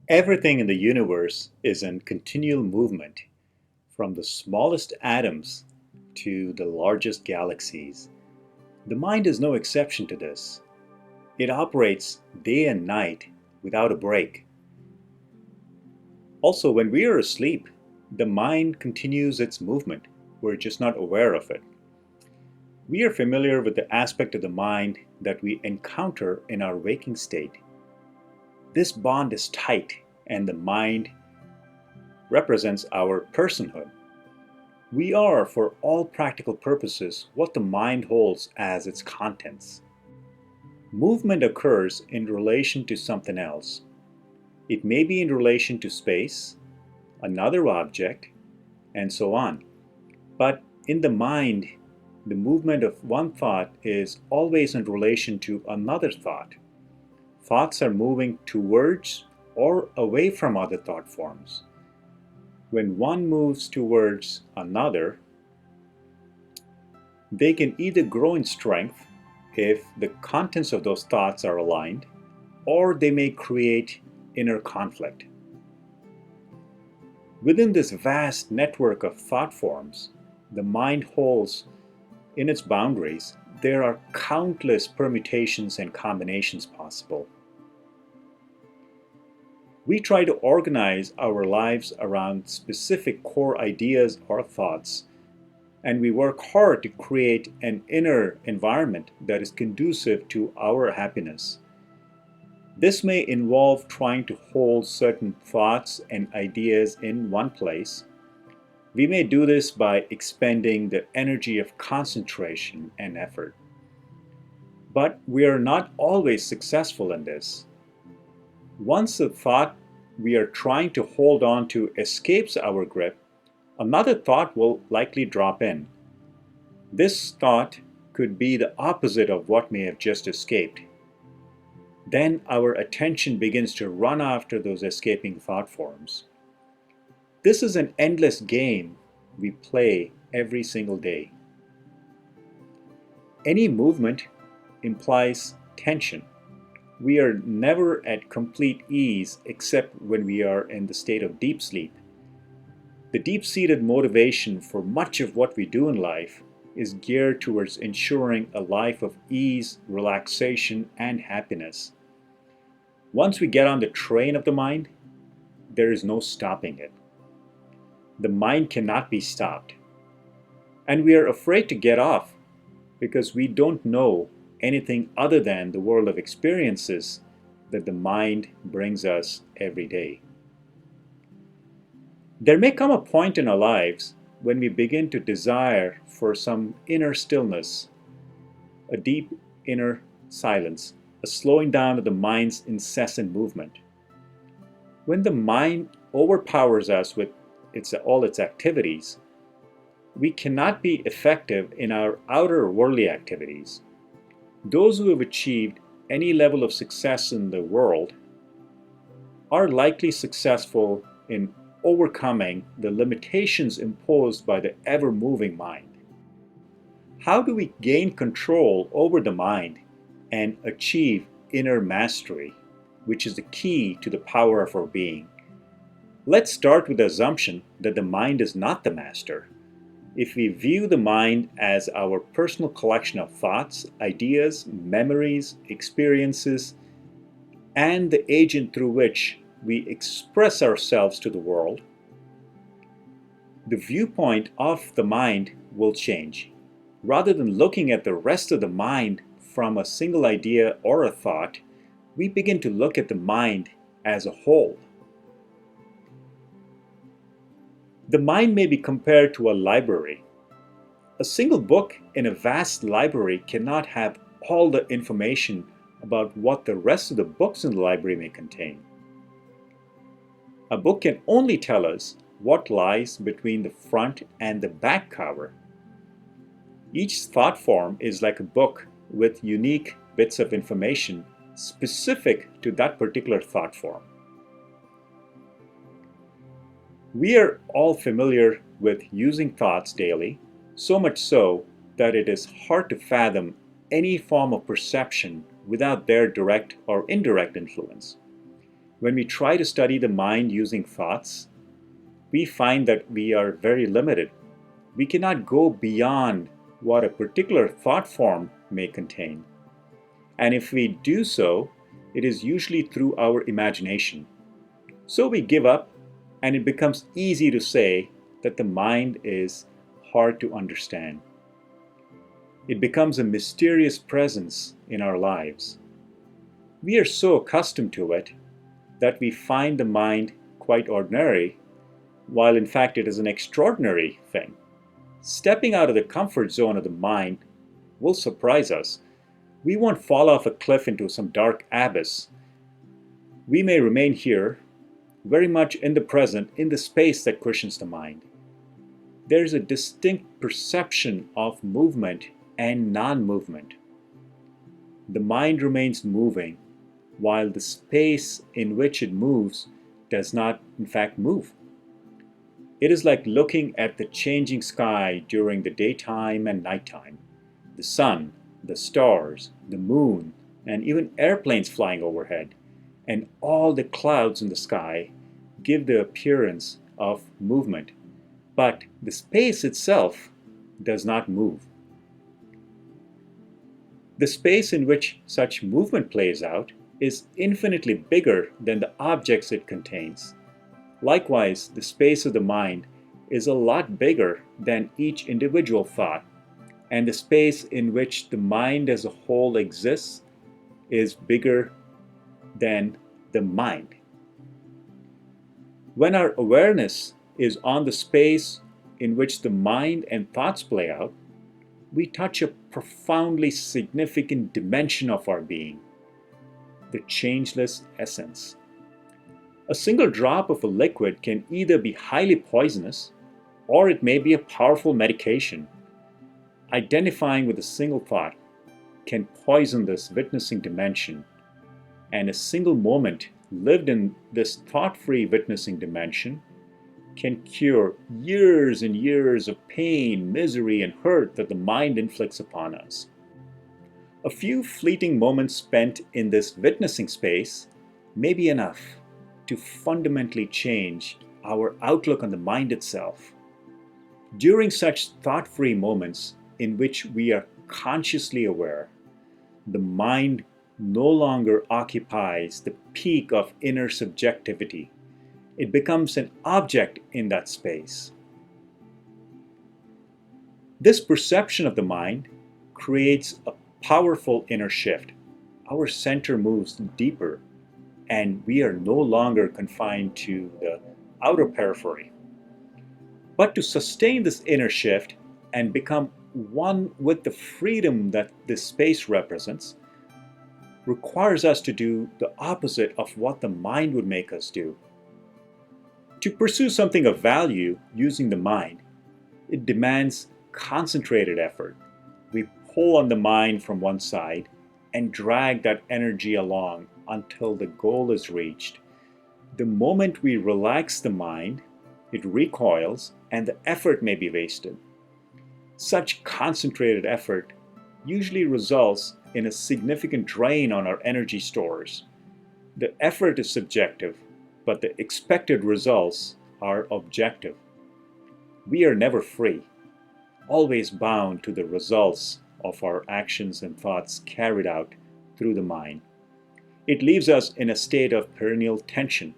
Everything in the universe is in continual movement, from the smallest atoms to the largest galaxies. The mind is no exception to this. It operates day and night without a break. Also, when we are asleep, the mind continues its movement. We're just not aware of it. We are familiar with the aspect of the mind that we encounter in our waking state. This bond is tight, and the mind represents our personhood. We are, for all practical purposes, what the mind holds as its contents. Movement occurs in relation to something else. It may be in relation to space, another object, and so on. But in the mind, the movement of one thought is always in relation to another thought. Thoughts are moving towards or away from other thought forms. When one moves towards another, they can either grow in strength if the contents of those thoughts are aligned, or they may create inner conflict. Within this vast network of thought forms, the mind holds in its boundaries, there are countless permutations and combinations possible. We try to organize our lives around specific core ideas or thoughts, and we work hard to create an inner environment that is conducive to our happiness. This may involve trying to hold certain thoughts and ideas in one place. We may do this by expending the energy of concentration and effort. But we are not always successful in this. Once the thought we are trying to hold on to escapes our grip, another thought will likely drop in. This thought could be the opposite of what may have just escaped. Then our attention begins to run after those escaping thought forms. This is an endless game we play every single day. Any movement implies tension. We are never at complete ease except when we are in the state of deep sleep. The deep-seated motivation for much of what we do in life is geared towards ensuring a life of ease, relaxation, and happiness. Once we get on the train of the mind, there is no stopping it. The mind cannot be stopped. And we are afraid to get off because we don't know anything other than the world of experiences that the mind brings us every day. There may come a point in our lives when we begin to desire for some inner stillness, a deep inner silence, a slowing down of the mind's incessant movement. When the mind overpowers us with all its activities, we cannot be effective in our outer worldly activities. Those who have achieved any level of success in the world are likely successful in overcoming the limitations imposed by the ever-moving mind. How do we gain control over the mind and achieve inner mastery, which is the key to the power of our being? Let's start with the assumption that the mind is not the master. If we view the mind as our personal collection of thoughts, ideas, memories, experiences, and the agent through which we express ourselves to the world, the viewpoint of the mind will change. Rather than looking at the rest of the mind from a single idea or a thought, we begin to look at the mind as a whole. The mind may be compared to a library. A single book in a vast library cannot have all the information about what the rest of the books in the library may contain. A book can only tell us what lies between the front and the back cover. Each thought form is like a book with unique bits of information specific to that particular thought form. We are all familiar with using thoughts daily, so much so that it is hard to fathom any form of perception without their direct or indirect influence. When we try to study the mind using thoughts, we find that we are very limited. We cannot go beyond what a particular thought form may contain. And if we do so, it is usually through our imagination. So we give up, and it becomes easy to say that the mind is hard to understand. It becomes a mysterious presence in our lives. We are so accustomed to it that we find the mind quite ordinary, while in fact it is an extraordinary thing. Stepping out of the comfort zone of the mind will surprise us. We won't fall off a cliff into some dark abyss. We may remain here, very much in the present, in the space that cushions the mind. There's a distinct perception of movement and non-movement. The mind remains moving, while the space in which it moves does not, in fact, move. It is like looking at the changing sky during the daytime and nighttime. The sun, the stars, the moon, and even airplanes flying overhead, and all the clouds in the sky give the appearance of movement. But the space itself does not move. The space in which such movement plays out is infinitely bigger than the objects it contains. Likewise, the space of the mind is a lot bigger than each individual thought, and the space in which the mind as a whole exists is bigger than the mind. When our awareness is on the space in which the mind and thoughts play out, we touch a profoundly significant dimension of our being, the changeless essence. A single drop of a liquid can either be highly poisonous or it may be a powerful medication. Identifying with a single thought can poison this witnessing dimension, and a single moment lived in this thought-free witnessing dimension can cure years and years of pain, misery, and hurt that the mind inflicts upon us. A few fleeting moments spent in this witnessing space may be enough to fundamentally change our outlook on the mind itself. During such thought-free moments in which we are consciously aware, the mind no longer occupies the peak of inner subjectivity. It becomes an object in that space. This perception of the mind creates a powerful inner shift. Our center moves deeper, and we are no longer confined to the outer periphery. But to sustain this inner shift and become one with the freedom that this space represents requires us to do the opposite of what the mind would make us do. To pursue something of value using the mind, it demands concentrated effort. We pull on the mind from one side and drag that energy along until the goal is reached. The moment we relax the mind, it recoils and the effort may be wasted. Such concentrated effort usually results in a significant drain on our energy stores. The effort is subjective, but the expected results are objective. We are never free, always bound to the results of our actions and thoughts carried out through the mind. It leaves us in a state of perennial tension.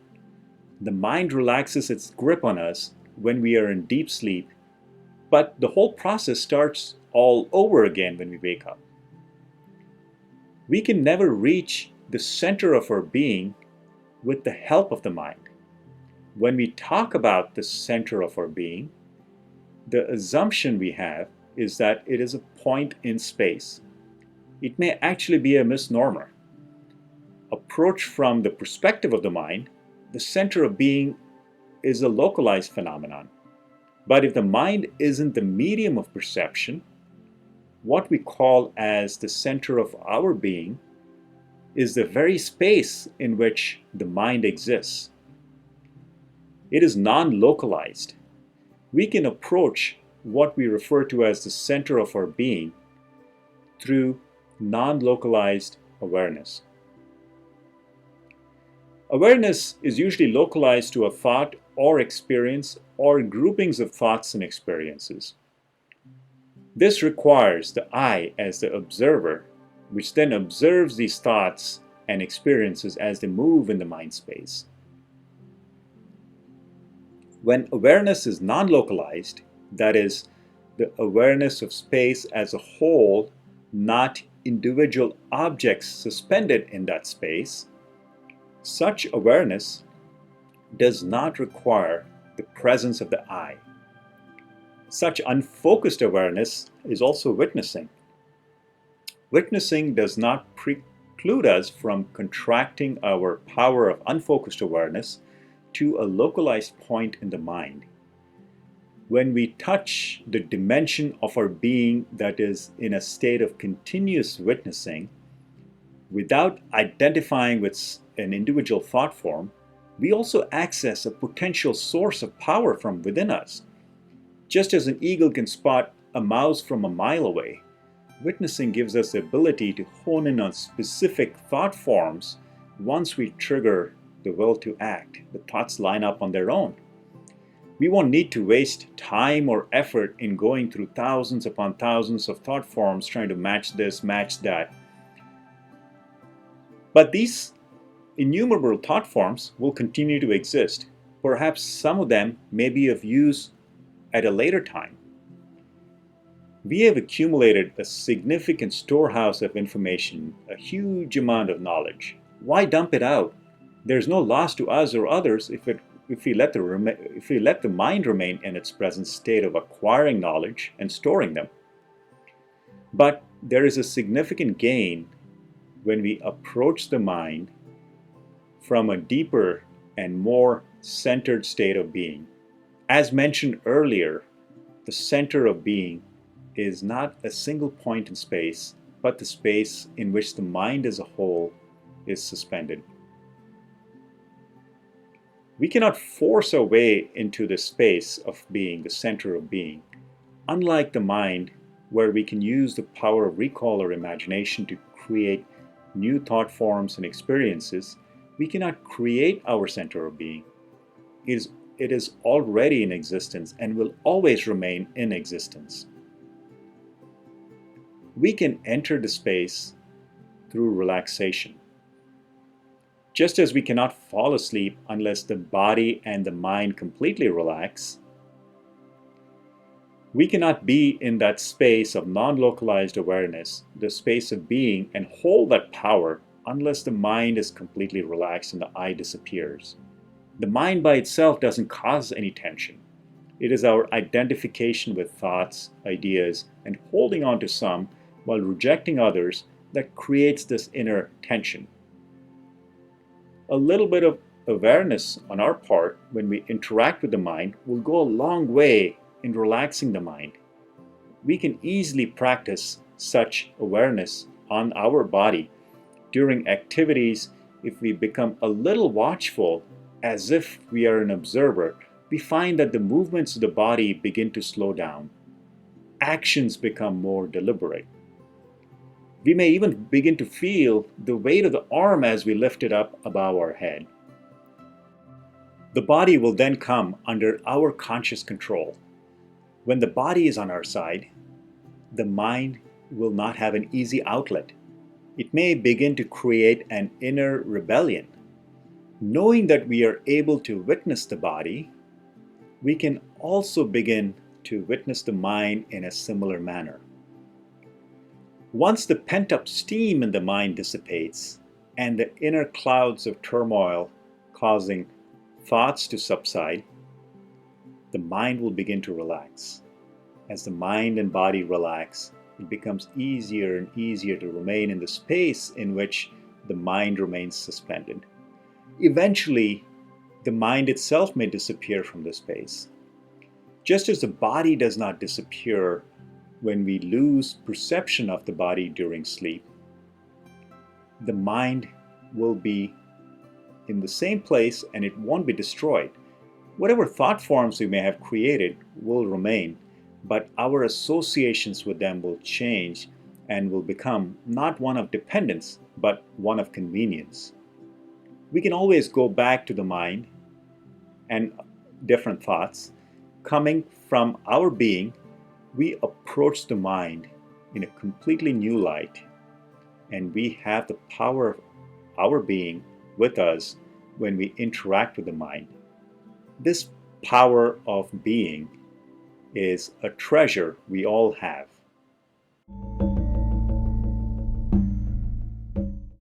The mind relaxes its grip on us when we are in deep sleep, but the whole process starts all over again when we wake up. We can never reach the center of our being with the help of the mind. When we talk about the center of our being, the assumption we have is that it is a point in space. It may actually be a misnomer. Approached from the perspective of the mind, the center of being is a localized phenomenon. But if the mind isn't the medium of perception, what we call as the center of our being is the very space in which the mind exists. It is non-localized. We can approach what we refer to as the center of our being through non-localized awareness. Awareness is usually localized to a thought or experience or groupings of thoughts and experiences. This requires the I as the observer, which then observes these thoughts and experiences as they move in the mind space. When awareness is non-localized, that is, the awareness of space as a whole, not individual objects suspended in that space, such awareness does not require the presence of the I. Such unfocused awareness is also witnessing. Witnessing does not preclude us from contracting our power of unfocused awareness to a localized point in the mind. When we touch the dimension of our being that is in a state of continuous witnessing, without identifying with an individual thought form, we also access a potential source of power from within us. Just as an eagle can spot a mouse from a mile away, witnessing gives us the ability to hone in on specific thought forms once we trigger the will to act. The thoughts line up on their own. We won't need to waste time or effort in going through thousands upon thousands of thought forms trying to match this, match that. But these innumerable thought forms will continue to exist. Perhaps some of them may be of use at a later time. We have accumulated a significant storehouse of information, a huge amount of knowledge. Why dump it out? There's no loss to us or others if we let the mind remain in its present state of acquiring knowledge and storing them. But there is a significant gain when we approach the mind from a deeper and more centered state of being. As mentioned earlier, the center of being is not a single point in space, but the space in which the mind as a whole is suspended. We cannot force our way into the space of being, the center of being. Unlike the mind, where we can use the power of recall or imagination to create new thought forms and experiences, we cannot create our center of being. It is already in existence and will always remain in existence. We can enter the space through relaxation. Just as we cannot fall asleep unless the body and the mind completely relax, we cannot be in that space of non-localized awareness, the space of being, and hold that power unless the mind is completely relaxed and the I disappears. The mind by itself doesn't cause any tension. It is our identification with thoughts, ideas, and holding on to some while rejecting others that creates this inner tension. A little bit of awareness on our part when we interact with the mind will go a long way in relaxing the mind. We can easily practice such awareness on our body during activities. If we become a little watchful, as if we are an observer, we find that the movements of the body begin to slow down. Actions become more deliberate. We may even begin to feel the weight of the arm as we lift it up above our head. The body will then come under our conscious control. When the body is on our side, the mind will not have an easy outlet. It may begin to create an inner rebellion. Knowing that we are able to witness the body, we can also begin to witness the mind in a similar manner. Once the pent-up steam in the mind dissipates and the inner clouds of turmoil causing thoughts to subside, the mind will begin to relax. As the mind and body relax, it becomes easier and easier to remain in the space in which the mind remains suspended. Eventually, the mind itself may disappear from the space. Just as the body does not disappear when we lose perception of the body during sleep, the mind will be in the same place and it won't be destroyed. Whatever thought forms we may have created will remain, but our associations with them will change and will become not one of dependence, but one of convenience. We can always go back to the mind and different thoughts. Coming from our being, we approach the mind in a completely new light, and we have the power of our being with us when we interact with the mind. This power of being is a treasure we all have.